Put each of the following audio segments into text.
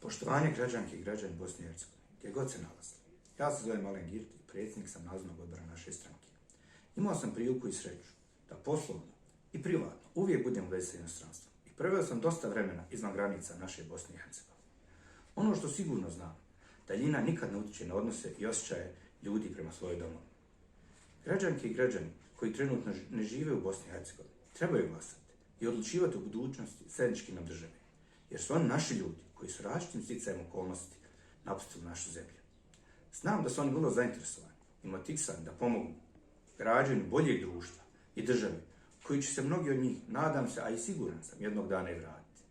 Poštovanje građanki i građani Bosne i Hercegovine, gdje god se nalazili. Ja se zovem Alen Girti, predsjednik sam nadzornog odbora naše stranke. Imao sam priliku i sreću da poslovno i privatno uvijek budem u vezi sa inostranstvom i proveo sam dosta vremena izvan granica naše Bosne i Hercegovine. Ono što sigurno znam, daljina nikad ne utječe na odnose i osjećaje ljudi prema svojoj domovini. Građanke i građani koji trenutno ne žive u Bosni i Hercegovini trebaju glasati i odlučivati u budućnosti zajednički nam države, jer su oni naši ljudi koji su različitim sticajem okolnosti napustili našu zemlju. Znam da su oni vrlo zainteresovani i motivisani da pomogu građanju boljeg društva i države, koji će se mnogi od njih, nadam se, a i siguran sam, jednog dana i vratiti.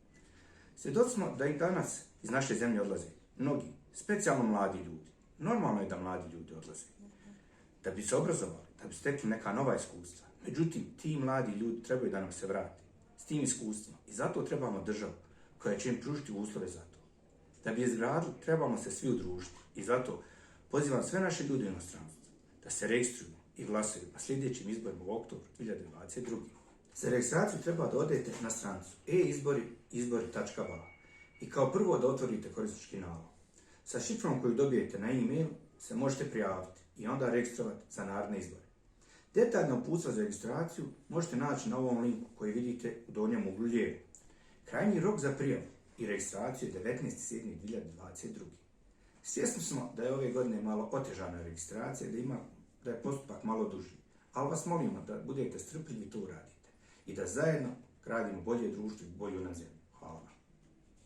Svjedoci smo da i danas iz naše zemlje odlaze mnogi, specijalno mladi ljudi. Normalno je da mladi ljudi odlaze, da bi se obrazovali, da bi stekli neka nova iskustva. Međutim, ti mladi ljudi trebaju da nam se vrate s tim iskustvima i zato trebamo državu koja će im pružiti uslove za to. Da bi je izgradili, trebamo se svi udružiti i zato pozivam sve naše ljude u inostranstvu da se registruju i glasuju na sljedećim izborima u oktobru 2022. Za registraciju treba da odete na stranicu e-izbori.ba i kao prvo da otvorite korisnički nalog. Sa šifrom koju dobijete na e-mail se možete prijaviti i onda registrovati za naredne izbore. Detaljno uputstvo za registraciju možete naći na ovom linku koji vidite u donjem uglu lijevo. Krajnji rok za prijavu i registraciju je 19.7.2022. Svjesni smo da je ove godine malo otežana registracija, da je postupak malo duži, ali vas molimo da budete strpljivi i to uradite i da zajedno gradimo bolje društvo i bolju nam zemlju.